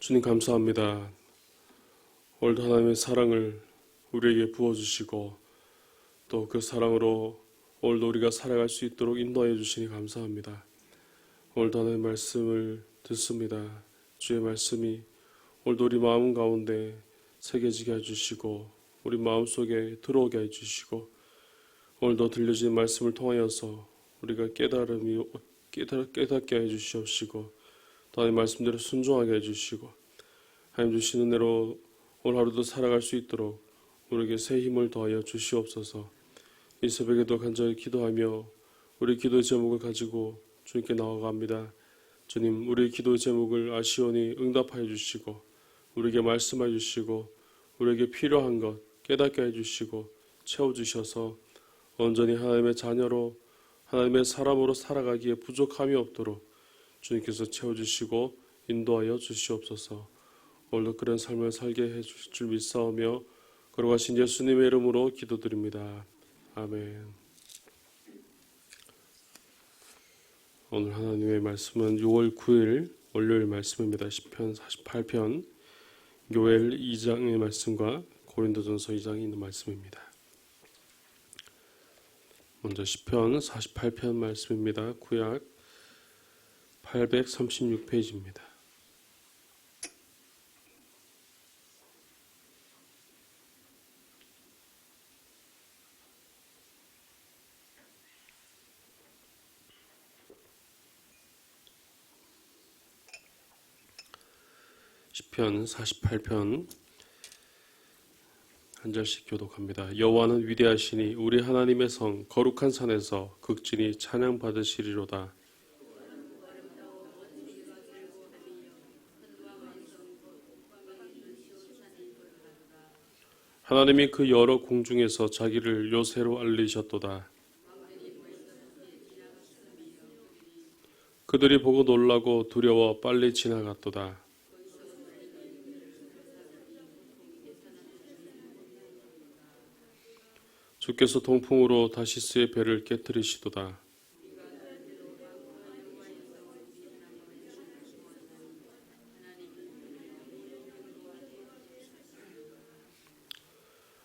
주님 감사합니다. 오늘도 하나님의 사랑을 우리에게 부어주시고 또 그 사랑으로 오늘도 우리가 살아갈 수 있도록 인도하여 주시니 감사합니다. 오늘도 하나님의 말씀을 듣습니다. 주의 말씀이 오늘도 우리 마음 가운데 새겨지게 해주시고 우리 마음속에 들어오게 해주시고 오늘도 들려진 말씀을 통하여서 우리가 깨닫게 해주시옵시고 또 하나님의 말씀대로 순종하게 해주시고 하나님 주신 은혜로 오늘 하루도 살아갈 수 있도록 우리에게 새 힘을 더하여 주시옵소서. 이 새벽에도 간절히 기도하며 우리 기도의 제목을 가지고 주님께 나아갑니다. 주님, 우리의 기도의 제목을 아시오니 응답하여 주시고 우리에게 말씀해 주시고 우리에게 필요한 것 깨닫게 해주시고 채워주셔서 온전히 하나님의 자녀로 하나님의 사람으로 살아가기에 부족함이 없도록 주님께서 채워주시고 인도하여 주시옵소서. 오늘도 그런 삶을 살게 해주실 줄 믿사오며 걸어가신 예수님의 이름으로 기도드립니다. 아멘. 오늘 하나님의 말씀은 6월 9일 월요일 말씀입니다. 시편 48편 요엘 2장의 말씀과 고린도전서 2장에 있는 말씀입니다. 먼저 시편 48편 말씀입니다. 구약 836페이지입니다. 시편 48편 한 절씩 교독합니다. 여호와는 위대하시니 우리 하나님의 성 거룩한 산에서 극진히 찬양 받으시리로다. 하나님이 그 여러 공중에서 자기를 요새로 알리셨도다. 그들이 보고 놀라고 두려워 빨리 지나갔도다. 주께서 동풍으로 다시스의 배를 깨뜨리시도다.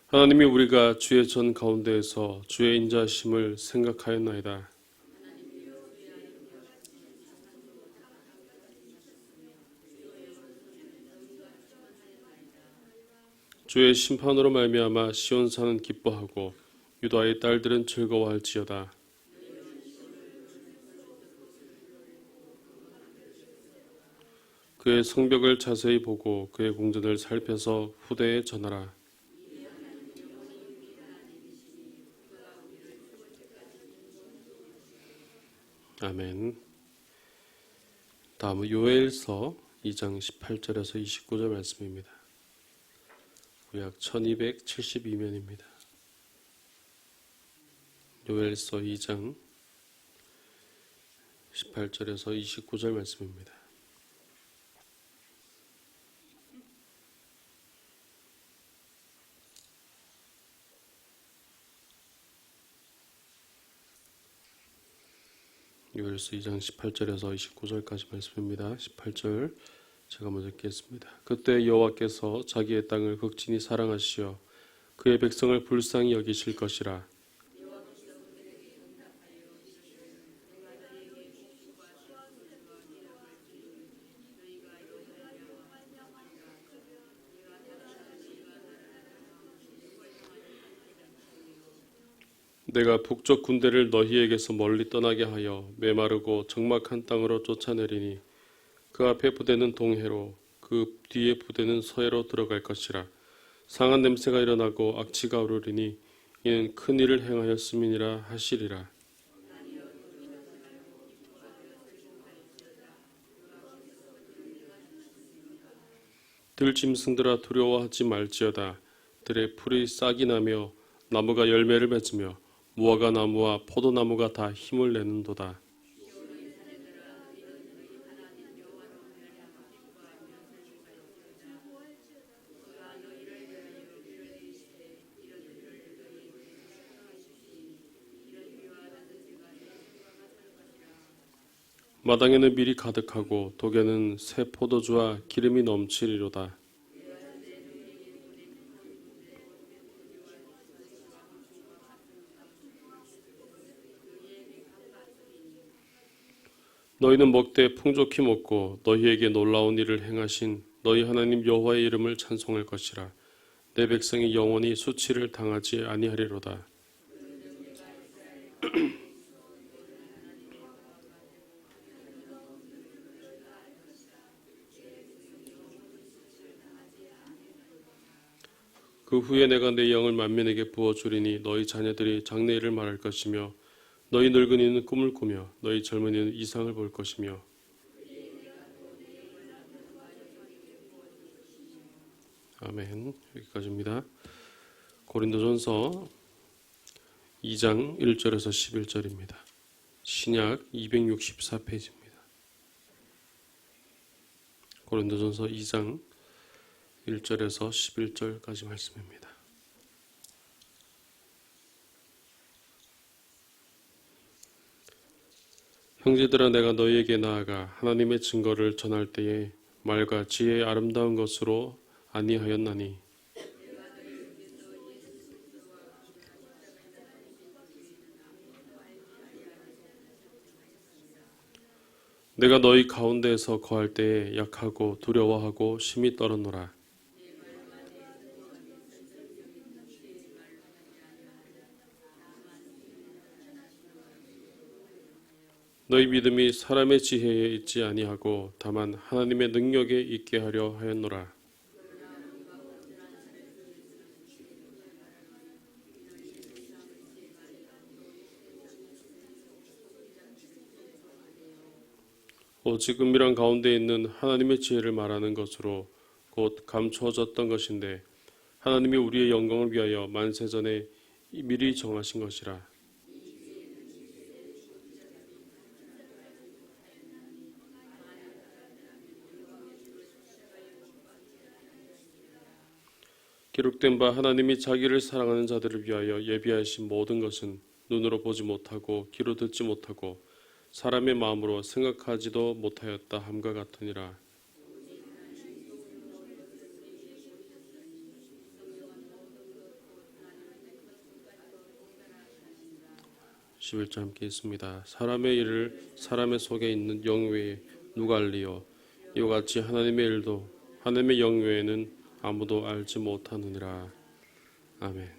하나님이 우리가 주의 전 가운데에서 주의 인자하심을 생각하였나이다. 주의 심판으로 말미암아 시온산은 기뻐하고 유다의 딸들은 즐거워할지어다. 그의 성벽을 자세히 보고 그의 궁전을 살펴서 후대에 전하라. 아멘. 다음은 요엘서 2장 18절에서 29절 말씀입니다. 구약 1272면입니다. 요엘서 2장 18절에서 29절 말씀입니다. 요엘서 2장 18절에서 29절까지 말씀입니다. 18절 제가 먼저 읽겠습니다. 그때 여호와께서 자기의 땅을 극진히 사랑하시어 그의 백성을 불쌍히 여기실 것이라. 내가 북쪽 군대를 너희에게서 멀리 떠나게 하여 메마르고 적막한 땅으로 쫓아내리니 그 앞에 부대는 동해로 그 뒤에 부대는 서해로 들어갈 것이라. 상한 냄새가 일어나고 악취가 오르리니 이는 큰 일을 행하였음이니라 하시리라. 들짐승들아 두려워하지 말지어다. 들의 풀이 싹이 나며 나무가 열매를 맺으며 무화과 나무와 포도나무가 다 힘을 내는도다. 마당에는 밀이 가득하고 독에는 새 포도주와 기름이 넘치리로다. 너희는 먹되 풍족히 먹고 너희에게 놀라운 일을 행하신 너희 하나님 여호와의 이름을 찬송할 것이라. 내 백성이 영원히 수치를 당하지 아니하리로다. 그 후에 내가 내 영을 만민에게 부어주리니 너희 자녀들이 장래일을 말할 것이며 너희 늙은이는 꿈을 꾸며 너희 젊은이는 이상을 볼 것이며 아멘. 여기까지입니다. 고린도전서 2장 1절에서 11절입니다. 신약 264페이지입니다. 고린도전서 2장 1절에서 11절까지 말씀입니다. 형제들아, 내가 너희에게 나아가 하나님의 증거를 전할 때에 말과 지혜의 아름다운 것으로 아니하였나니 내가 너희 가운데에서 거할 때에 약하고 두려워하고 심히 떨었노라. 너희 믿음이 사람의 지혜에 있지 아니하고 다만 하나님의 능력에 있게 하려 하였노라. 오직 은밀한 가운데 있는 하나님의 지혜를 말하는 것으로 곧 감추어졌던 것인데 하나님이 우리의 영광을 위하여 만세전에 미리 정하신 것이라. '기록된 바 하나님이 자기를 사랑하는 자들을 위하여 예비하신 모든 것은 눈으로 보지 못하고 귀로 듣지 못하고 사람의 마음으로 생각하지도 못하였다 함과 같으니라.' 11절 함께 있습니다. 사람의 일을 사람의 속에 있는 영 외에 누가 알리요? 이와 같이 하나님의 일도 하나님의 영 외에는 아무도 알지 못하느니라. 아멘.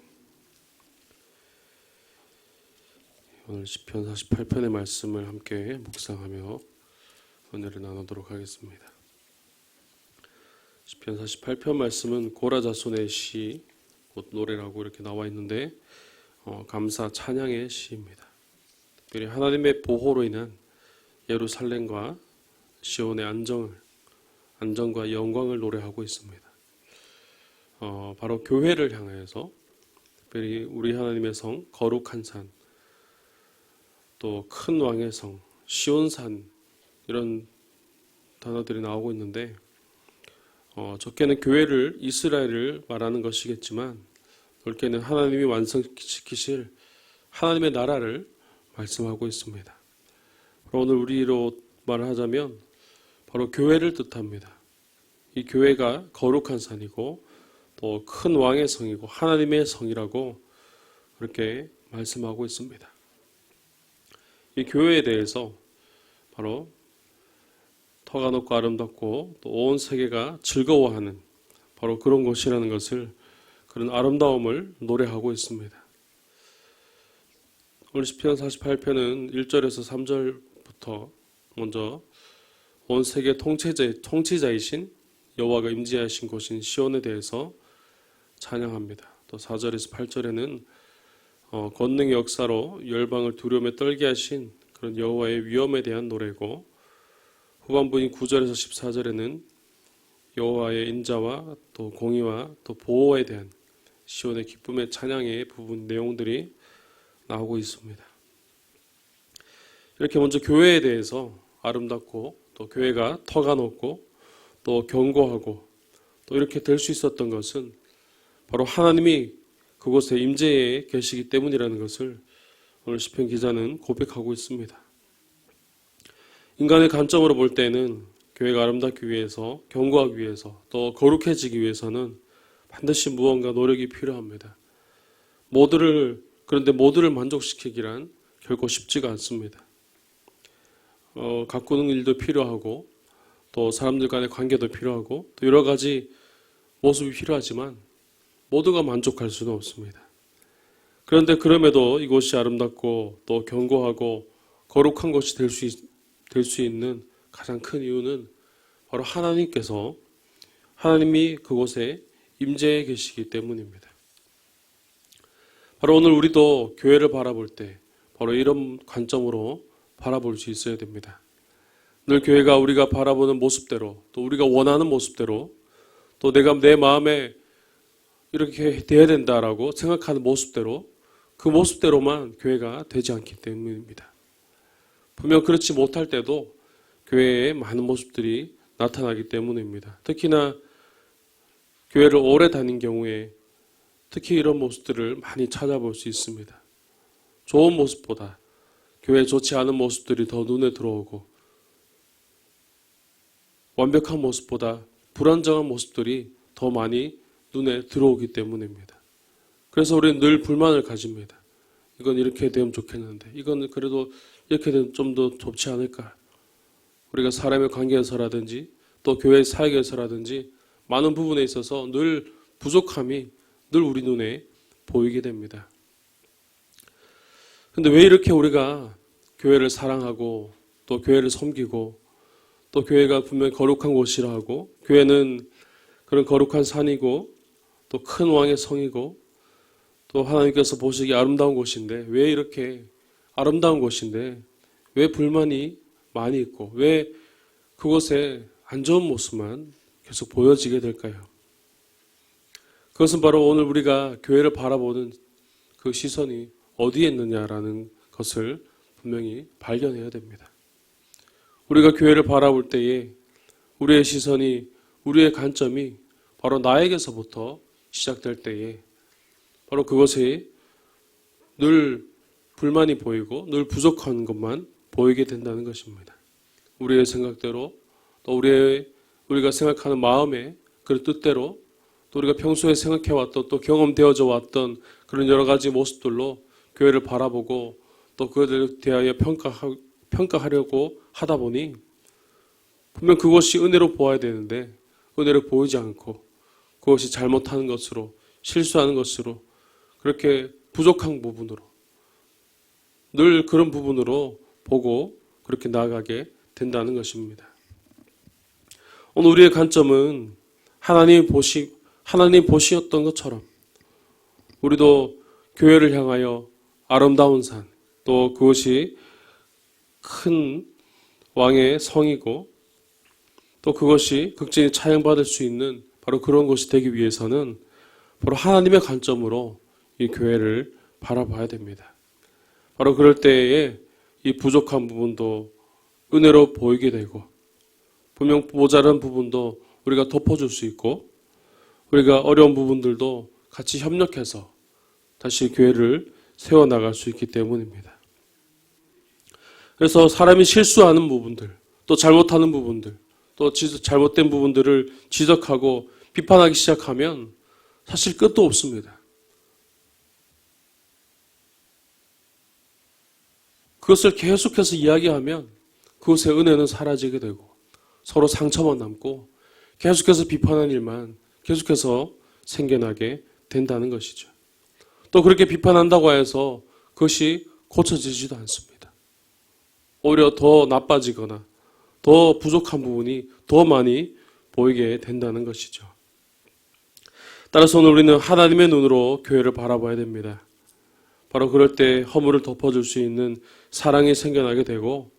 오늘 시편 48편의 말씀을 함께 묵상하며 은혜를 나누도록 하겠습니다. 시편 48편 말씀은 고라 자손의 시, 곧 노래라고 이렇게 나와 있는데 감사 찬양의 시입니다. 특별히 하나님의 보호로 인한 예루살렘과 시온의 안정과 영광을 노래하고 있습니다. 바로 교회를 향하여서 특별히 우리 하나님의 성, 거룩한 산, 또 큰 왕의 성, 시온산 이런 단어들이 나오고 있는데 적게는 교회를 이스라엘을 말하는 것이겠지만 넓게는 하나님이 완성시키실 하나님의 나라를 말씀하고 있습니다. 오늘 우리로 말하자면 바로 교회를 뜻합니다. 이 교회가 거룩한 산이고 또 큰 왕의 성이고 하나님의 성이라고 그렇게 말씀하고 있습니다. 이 교회에 대해서 바로 터가 높고 아름답고 또 온 세계가 즐거워하는 바로 그런 곳이라는 것을, 그런 아름다움을 노래하고 있습니다. 오늘 시편 48편은 1절에서 3절부터 먼저 온 세계 통치자이신 여호와가 임재하신 곳인 시온에 대해서 찬양합니다. 또 4절에서 8절에는 권능의 역사로 열방을 두려움에 떨게 하신 그런 여호와의 위엄에 대한 노래고, 후반부인 9절에서 14절에는 여호와의 인자와 또 공의와 또 보호에 대한 시온의 기쁨의 찬양의 부분 내용들이 나오고 있습니다. 이렇게 먼저 교회에 대해서 아름답고 또 교회가 터가 높고 또 견고하고 또 이렇게 될 수 있었던 것은 바로 하나님이 그곳에 임재해 계시기 때문이라는 것을 오늘 시편 기자는 고백하고 있습니다. 인간의 관점으로 볼 때는 교회가 아름답기 위해서, 견고하기 위해서, 또 거룩해지기 위해서는 반드시 무언가 노력이 필요합니다. 그런데 모두를 만족시키기란 결코 쉽지가 않습니다. 가꾸는 일도 필요하고, 또 사람들 간의 관계도 필요하고, 또 여러 가지 모습이 필요하지만 모두가 만족할 수는 없습니다. 그런데 그럼에도 이곳이 아름답고 또 견고하고 거룩한 곳이 될 수 있는 가장 큰 이유는 바로 하나님이 그곳에 임재해 계시기 때문입니다. 바로 오늘 우리도 교회를 바라볼 때 바로 이런 관점으로 바라볼 수 있어야 됩니다. 늘 교회가 우리가 바라보는 모습대로, 또 우리가 원하는 모습대로, 또 내가 내 마음에 이렇게 돼야 된다라고 생각하는 모습대로, 그 모습대로만 교회가 되지 않기 때문입니다. 분명 그렇지 못할 때도 교회에 많은 모습들이 나타나기 때문입니다. 특히나 교회를 오래 다닌 경우에 특히 이런 모습들을 많이 찾아볼 수 있습니다. 좋은 모습보다 교회에 좋지 않은 모습들이 더 눈에 들어오고, 완벽한 모습보다 불안정한 모습들이 더 많이 눈에 들어오기 때문입니다. 그래서 우리는 늘 불만을 가집니다. 이건 이렇게 되면 좋겠는데, 이건 그래도 이렇게 되면 좀 더 좋지 않을까. 우리가 사람의 관계에서라든지 또 교회 사역에서라든지 많은 부분에 있어서 늘 부족함이 늘 우리 눈에 보이게 됩니다. 그런데 왜 이렇게 우리가 교회를 사랑하고 또 교회를 섬기고 또 교회가 분명히 거룩한 곳이라 하고, 교회는 그런 거룩한 산이고 또 큰 왕의 성이고 또 하나님께서 보시기에 아름다운 곳인데, 왜 이렇게 아름다운 곳인데 왜 불만이 많이 있고 왜 그곳에 안 좋은 모습만 계속 보여지게 될까요? 그것은 바로 오늘 우리가 교회를 바라보는 그 시선이 어디에 있느냐라는 것을 분명히 발견해야 됩니다. 우리가 교회를 바라볼 때에 우리의 시선이, 우리의 관점이 바로 나에게서부터 시작될 때에 바로 그것에 늘 불만이 보이고 늘 부족한 것만 보이게 된다는 것입니다. 우리의 생각대로, 또 우리가 생각하는 마음의 그 뜻대로, 또 우리가 평소에 생각해왔던 또 경험되어져 왔던 그런 여러 가지 모습들로 교회를 바라보고 또 그것에 대하여 평가하려고 하다 보니 분명 그것이 은혜로 보아야 되는데 은혜로 보이지 않고 그것이 잘못하는 것으로, 실수하는 것으로, 그렇게 부족한 부분으로, 늘 그런 부분으로 보고 그렇게 나아가게 된다는 것입니다. 오늘 우리의 관점은 하나님 보시었던 것처럼 우리도 교회를 향하여 아름다운 산, 또 그것이 큰 왕의 성이고 또 그것이 극진히 찬양받을 수 있는 바로 그런 곳이 되기 위해서는 바로 하나님의 관점으로 이 교회를 바라봐야 됩니다. 바로 그럴 때에 이 부족한 부분도 은혜로 보이게 되고, 분명 모자란 부분도 우리가 덮어줄 수 있고, 우리가 어려운 부분들도 같이 협력해서 다시 교회를 세워나갈 수 있기 때문입니다. 그래서 사람이 실수하는 부분들, 또 잘못하는 부분들, 또 잘못된 부분들을 지적하고 비판하기 시작하면 사실 끝도 없습니다. 그것을 계속해서 이야기하면 그것의 은혜는 사라지게 되고 서로 상처만 남고 계속해서 비판하는 일만 계속해서 생겨나게 된다는 것이죠. 또 그렇게 비판한다고 해서 그것이 고쳐지지도 않습니다. 오히려 더 나빠지거나 더 부족한 부분이 더 많이 보이게 된다는 것이죠. 따라서 오늘 우리는 하나님의 눈으로 교회를 바라봐야 됩니다. 바로 그럴 때 허물을 덮어줄 수 있는 사랑이 생겨나게 되고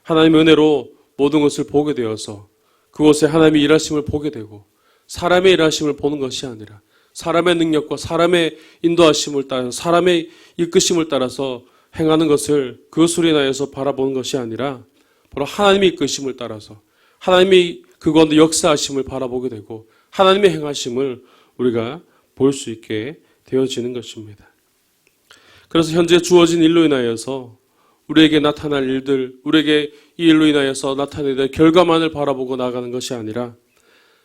하나님의 은혜로 모든 것을 보게 되어서 그곳에 하나님의 일하심을 보게 되고 사람의 일하심을 보는 것이 아니라 사람의 능력과 사람의 인도하심을 따라서 사람의 이끄심을 따라서 행하는 것을 그것으로 인하여서 바라보는 것이 아니라 바로 하나님의 이끄심을 따라서 하나님의 그건도 역사하심을 바라보게 되고 하나님의 행하심을 우리가 볼 수 있게 되어지는 것입니다. 그래서 현재 주어진 일로 인하여서 우리에게 나타날 일들, 우리에게 이 일로 인하여서 나타낼 결과만을 바라보고 나아가는 것이 아니라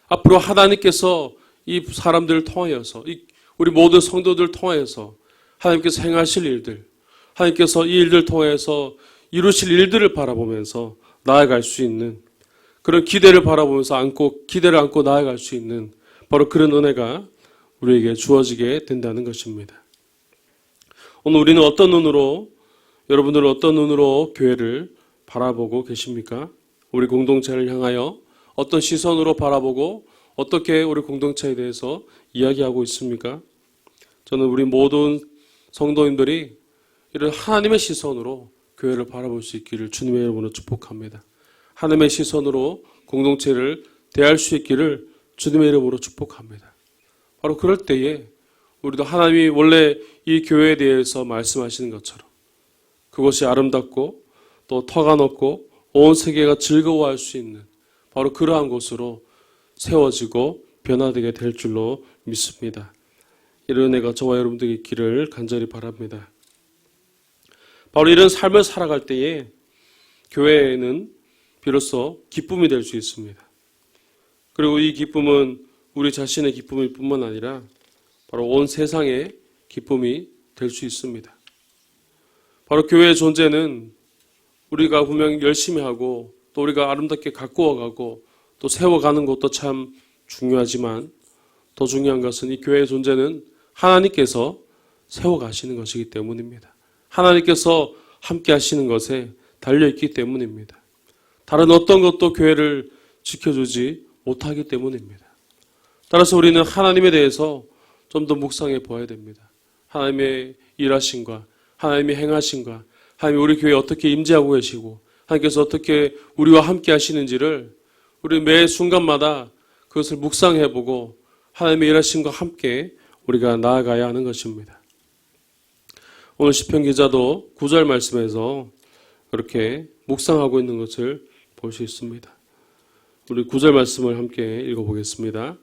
앞으로 하나님께서 이 사람들을 통하여서 우리 모든 성도들을 통하여서 하나님께서 행하실 일들, 하나님께서 이 일들을 통해서 이루실 일들을 바라보면서 나아갈 수 있는 그런 기대를 바라보면서 기대를 안고 나아갈 수 있는 바로 그런 은혜가 우리에게 주어지게 된다는 것입니다. 오늘 우리는 여러분들은 어떤 눈으로 교회를 바라보고 계십니까? 우리 공동체를 향하여 어떤 시선으로 바라보고 어떻게 우리 공동체에 대해서 이야기하고 있습니까? 저는 우리 모든 성도님들이 이런 하나님의 시선으로 교회를 바라볼 수 있기를 주님의 이름으로 축복합니다. 하나님의 시선으로 공동체를 대할 수 있기를 주님의 이름으로 축복합니다. 바로 그럴 때에 우리도 하나님이 원래 이 교회에 대해서 말씀하시는 것처럼 그것이 아름답고 또 터가 높고 온 세계가 즐거워할 수 있는 바로 그러한 곳으로 세워지고 변화되게 될 줄로 믿습니다. 이런 은혜가 저와 여러분들에게 있기를 간절히 바랍니다. 바로 이런 삶을 살아갈 때에 교회에는 비로소 기쁨이 될 수 있습니다. 그리고 이 기쁨은 우리 자신의 기쁨일 뿐만 아니라 바로 온 세상의 기쁨이 될 수 있습니다. 바로 교회의 존재는 우리가 분명히 열심히 하고 또 우리가 아름답게 가꾸어가고 또 세워가는 것도 참 중요하지만 더 중요한 것은 이 교회의 존재는 하나님께서 세워가시는 것이기 때문입니다. 하나님께서 함께 하시는 것에 달려있기 때문입니다. 다른 어떤 것도 교회를 지켜주지 못하기 때문입니다. 따라서 우리는 하나님에 대해서 좀 더 묵상해 보아야 됩니다. 하나님의 일하심과 하나님의 행하심과 하나님이 우리 교회에 어떻게 임재하고 계시고 하나님께서 어떻게 우리와 함께 하시는지를 우리 매 순간마다 그것을 묵상해 보고 하나님의 일하심과 함께 우리가 나아가야 하는 것입니다. 오늘 시편 기자도 9절 말씀에서 그렇게 묵상하고 있는 것을 볼 수 있습니다. 우리 9절 말씀을 함께 읽어보겠습니다.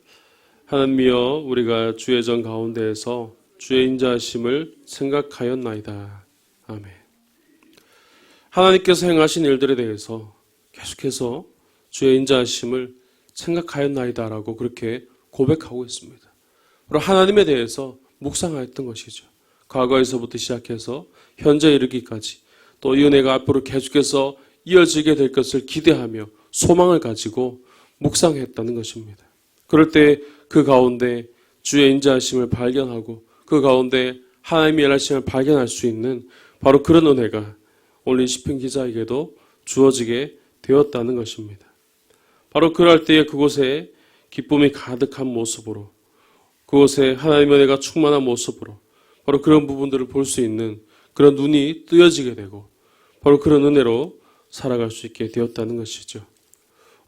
하나님이여 우리가 주의 전 가운데에서 주의 인자하심을 생각하였나이다. 아멘. 하나님께서 행하신 일들에 대해서 계속해서 주의 인자하심을 생각하였나이다라고 그렇게 고백하고 있습니다. 바로 하나님에 대해서 묵상하였던 것이죠. 과거에서부터 시작해서 현재 이르기까지 또 이 은혜가 앞으로 계속해서 이어지게 될 것을 기대하며 소망을 가지고 묵상했다는 것입니다. 그럴 때 그 가운데 주의 인자하심을 발견하고 그 가운데 하나님의 일하심을 발견할 수 있는 바로 그런 은혜가 오늘 시편 기자에게도 주어지게 되었다는 것입니다. 바로 그럴 때에 그곳에 기쁨이 가득한 모습으로 그곳에 하나님의 은혜가 충만한 모습으로 바로 그런 부분들을 볼 수 있는 그런 눈이 뜨여지게 되고 바로 그런 은혜로 살아갈 수 있게 되었다는 것이죠.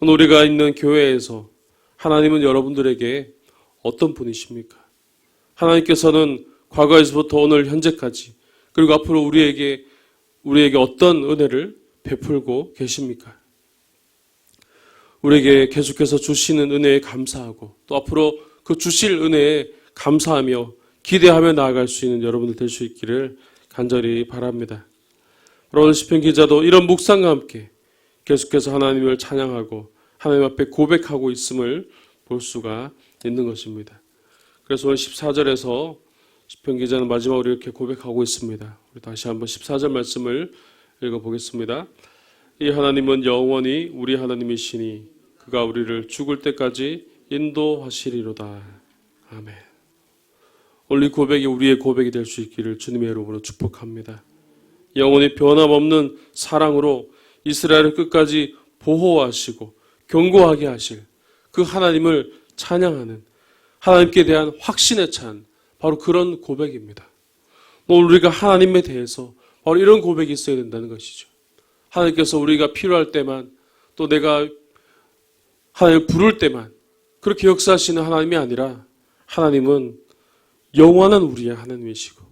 오늘 우리가 있는 교회에서 하나님은 여러분들에게 어떤 분이십니까? 하나님께서는 과거에서부터 오늘 현재까지 그리고 앞으로 우리에게 어떤 은혜를 베풀고 계십니까? 우리에게 계속해서 주시는 은혜에 감사하고 또 앞으로 그 주실 은혜에 감사하며 기대하며 나아갈 수 있는 여러분들 될 수 있기를 간절히 바랍니다. 오늘 시편 기자도 이런 묵상과 함께 계속해서 하나님을 찬양하고 하나님 앞에 고백하고 있음을 볼 수가 있는 것입니다. 그래서 오늘 14절에서 시편 기자는 마지막으로 이렇게 고백하고 있습니다. 우리 다시 한번 14절 말씀을 읽어보겠습니다. 이 하나님은 영원히 우리 하나님이시니 그가 우리를 죽을 때까지 인도하시리로다. 아멘. 오늘 이 고백이 우리의 고백이 될 수 있기를 주님의 이름으로 축복합니다. 영원히 변함없는 사랑으로 이스라엘을 끝까지 보호하시고 견고하게 하실 그 하나님을 찬양하는 하나님께 대한 확신에 찬 바로 그런 고백입니다. 오늘 우리가 하나님에 대해서 바로 이런 고백이 있어야 된다는 것이죠. 하나님께서 우리가 필요할 때만 또 내가 하나님을 부를 때만 그렇게 역사하시는 하나님이 아니라 하나님은 영원한 우리의 하나님이시고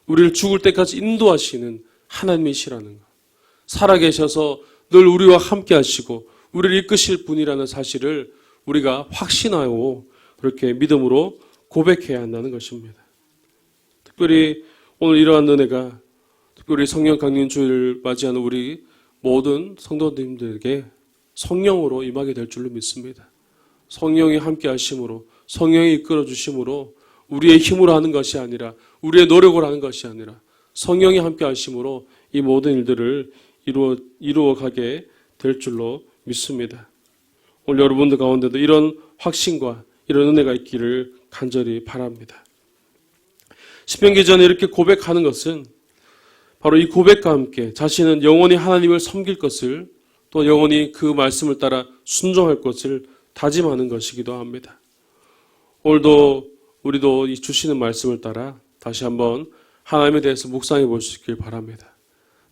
우리를 죽을 때까지 인도하시는 하나님이시라는 것. 살아계셔서 늘 우리와 함께 하시고 우리를 이끄실 분이라는 사실을 우리가 확신하고 그렇게 믿음으로 고백해야 한다는 것입니다. 특별히 오늘 이러한 은혜가 특별히 성령 강림 주일을 맞이하는 우리 모든 성도님들에게 성령으로 임하게 될 줄로 믿습니다. 성령이 함께 하심으로, 성령이 이끌어 주심으로 우리의 힘으로 하는 것이 아니라, 우리의 노력으로 하는 것이 아니라 성령이 함께 하심으로 이 모든 일들을 이루어가게 될 줄로 믿습니다. 오늘 여러분들 가운데도 이런 확신과 이런 은혜가 있기를 간절히 바랍니다. 시편기 전에 이렇게 고백하는 것은 바로 이 고백과 함께 자신은 영원히 하나님을 섬길 것을, 또 영원히 그 말씀을 따라 순종할 것을 다짐하는 것이기도 합니다. 오늘도 우리도 이 주시는 말씀을 따라 다시 한번 하나님에 대해서 묵상해 볼 수 있길 바랍니다.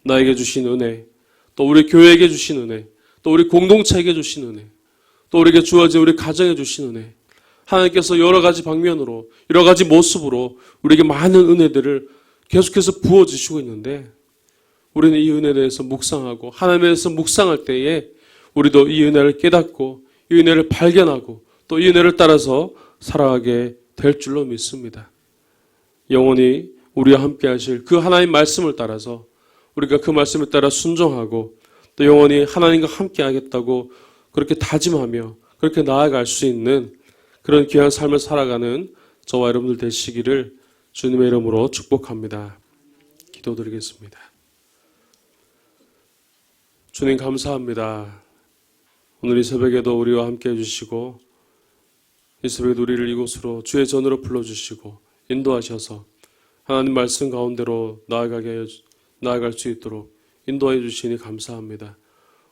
나에게 주신 은혜, 또 우리 교회에게 주신 은혜, 또 우리 공동체에게 주신 은혜, 또 우리에게 주어진 우리 가정에 주신 은혜, 하나님께서 여러 가지 방면으로, 여러 가지 모습으로 우리에게 많은 은혜들을 계속해서 부어주시고 있는데, 우리는 이 은혜에 대해서 묵상하고 하나님에 대해서 묵상할 때에 우리도 이 은혜를 깨닫고 이 은혜를 발견하고 또 이 은혜를 따라서 살아가게 될 줄로 믿습니다. 영원히 우리와 함께 하실 그 하나님 말씀을 따라서 우리가 그 말씀을 따라 순종하고 또 영원히 하나님과 함께 하겠다고 그렇게 다짐하며 그렇게 나아갈 수 있는 그런 귀한 삶을 살아가는 저와 여러분들 되시기를 주님의 이름으로 축복합니다. 기도드리겠습니다. 주님 감사합니다. 오늘 이 새벽에도 우리와 함께 해주시고 이 새벽에도 우리를 이곳으로 주의 전으로 불러주시고 인도하셔서 하나님 말씀 가운데로 나아갈 수 있도록 인도해 주시니 감사합니다.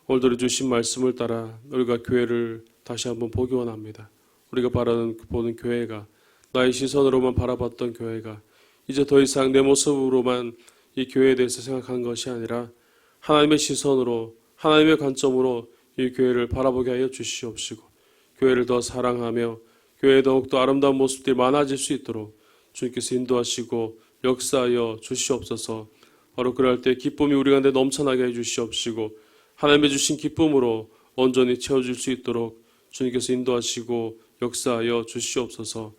오늘도 주신 말씀을 따라 우리가 교회를 다시 한번 보기 원합니다. 우리가 보는 교회가, 나의 시선으로만 바라봤던 교회가 이제 더 이상 내 모습으로만 이 교회에 대해서 생각하는 것이 아니라 하나님의 시선으로, 하나님의 관점으로 이 교회를 바라보게 하여 주시옵시고 교회를 더 사랑하며 교회에 더욱더 아름다운 모습들이 많아질 수 있도록 주님께서 인도하시고 역사하여 주시옵소서. 바로 그럴 때 기쁨이 우리 가운데 넘쳐나게 해 주시옵시고 하나님의 주신 기쁨으로 온전히 채워질 수 있도록 주님께서 인도하시고 역사하여 주시옵소서.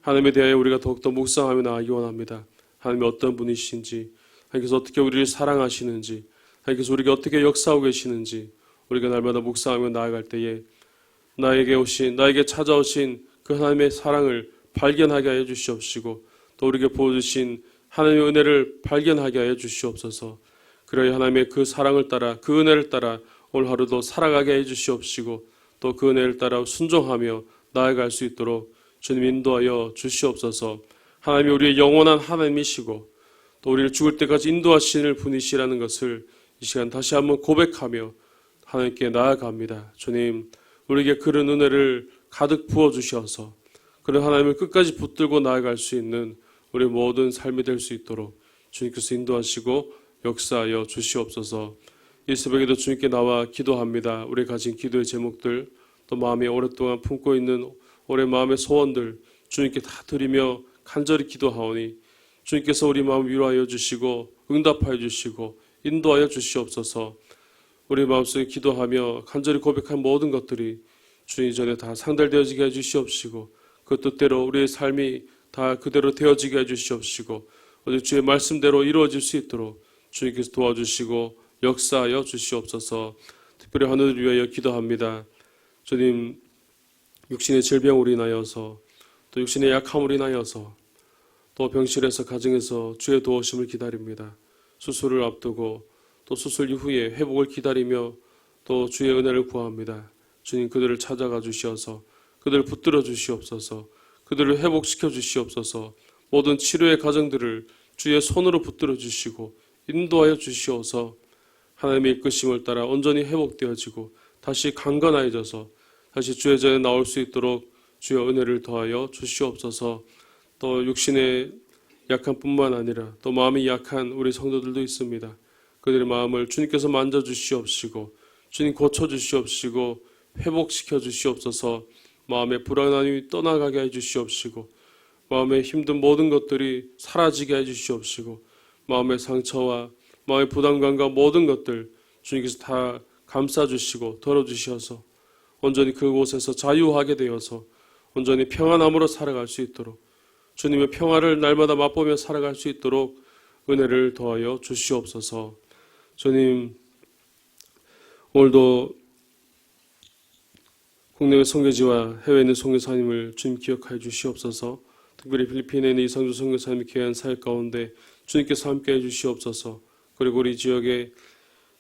하나님에 대하여 우리가 더욱더 묵상하며 나아가기 원합니다. 하나님이 어떤 분이신지, 하나님께서 어떻게 우리를 사랑하시는지, 하나님께서 우리가 어떻게 역사하고 계시는지 우리가 날마다 묵상하며 나아갈 때에 나에게 찾아오신 그 하나님의 사랑을 발견하게 하여 주시옵시고 또 우리에게 보여주신 하나님의 은혜를 발견하게 하여 주시옵소서. 그래야 하나님의 그 사랑을 따라, 그 은혜를 따라 오늘 하루도 살아가게 해 주시옵시고 또 그 은혜를 따라 순종하며 나아갈 수 있도록 주님 인도하여 주시옵소서. 하나님이 우리의 영원한 하나님이시고 또 우리를 죽을 때까지 인도하시는 분이시라는 것을 이 시간 다시 한번 고백하며 하나님께 나아갑니다. 주님, 우리에게 그런 은혜를 가득 부어주셔서 그런 하나님을 끝까지 붙들고 나아갈 수 있는 우리 모든 삶이 될 수 있도록 주님께서 인도하시고 역사하여 주시옵소서. 이 새벽에도 주님께 나와 기도합니다. 우리 가진 기도의 제목들, 또 마음에 오랫동안 품고 있는 올해 마음의 소원들 주님께 다 드리며 간절히 기도하오니 주님께서 우리 마음 위로하여 주시고 응답하여 주시고 인도하여 주시옵소서. 우리 마음속에 기도하며 간절히 고백한 모든 것들이 주님 전에 다 상달되어지게 해주시옵시고 그 뜻대로 우리의 삶이 다 그대로 되어지게 해주시옵시고 오직 주의 말씀대로 이루어질 수 있도록 주님께서 도와주시고 역사하여 주시옵소서. 특별히 하늘을 위하여 기도합니다. 주님, 육신의 질병으로 인하여서 또 육신의 약함으로 인하여서 또 병실에서 가정에서 주의 도우심을 기다립니다. 수술을 앞두고 또 수술 이후에 회복을 기다리며 또 주의 은혜를 구합니다. 주님, 그들을 찾아가 주시어서 그들을 붙들어 주시옵소서. 그들을 회복시켜 주시옵소서. 모든 치료의 과정들을 주의 손으로 붙들어 주시고 인도하여 주시어서 하나님의 이끄심을 따라 온전히 회복되어지고 다시 강건해져서 다시 주의 전에 나올 수 있도록 주의 은혜를 더하여 주시옵소서. 또 육신의 약한 뿐만 아니라 또 마음이 약한 우리 성도들도 있습니다. 그들의 마음을 주님께서 만져주시옵시고 주님 고쳐주시옵시고 회복시켜 주시옵소서. 마음의 불안함이 떠나가게 해주시옵시고 마음에 힘든 모든 것들이 사라지게 해주시옵시고 마음의 상처와 마음의 부담감과 모든 것들 주님께서 다 감싸주시고 덜어주셔서 온전히 그곳에서 자유하게 되어서 온전히 평안함으로 살아갈 수 있도록 주님의 평화를 날마다 맛보며 살아갈 수 있도록 은혜를 더하여 주시옵소서. 주님, 오늘도 국내외 선교지와 해외에 있는 선교사님을 주님 기억하여 주시옵소서. 특별히 필리핀에 있는 이상주 선교사님이 귀한 사역 가운데 주님께서 함께해 주시옵소서. 그리고 우리 지역에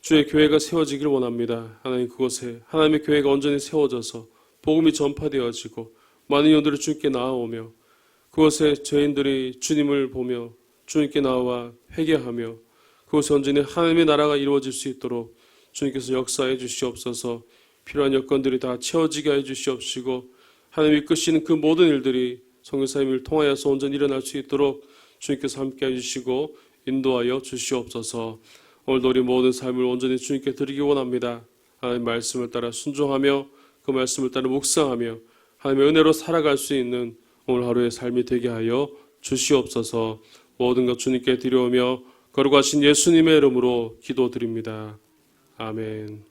주의 교회가 세워지길 원합니다. 하나님, 그곳에 하나님의 교회가 온전히 세워져서 복음이 전파되어지고 많은 영들이 주님께 나아오며 그곳에 죄인들이 주님을 보며 주님께 나와 회개하며 그곳에 온전히 하나님의 나라가 이루어질 수 있도록 주님께서 역사해 주시옵소서. 필요한 여건들이 다 채워지게 해 주시옵시고 하나님이 이끄시는 그 모든 일들이 선교사님을 통하여서 온전히 일어날 수 있도록 주님께서 함께 해주시고 인도하여 주시옵소서. 오늘도 우리 모든 삶을 온전히 주님께 드리기 원합니다. 하나님 말씀을 따라 순종하며 그 말씀을 따라 묵상하며 하나님의 은혜로 살아갈 수 있는 오늘 하루의 삶이 되게 하여 주시옵소서. 모든 것 주님께 드려오며 거룩하신 예수님의 이름으로 기도드립니다. 아멘.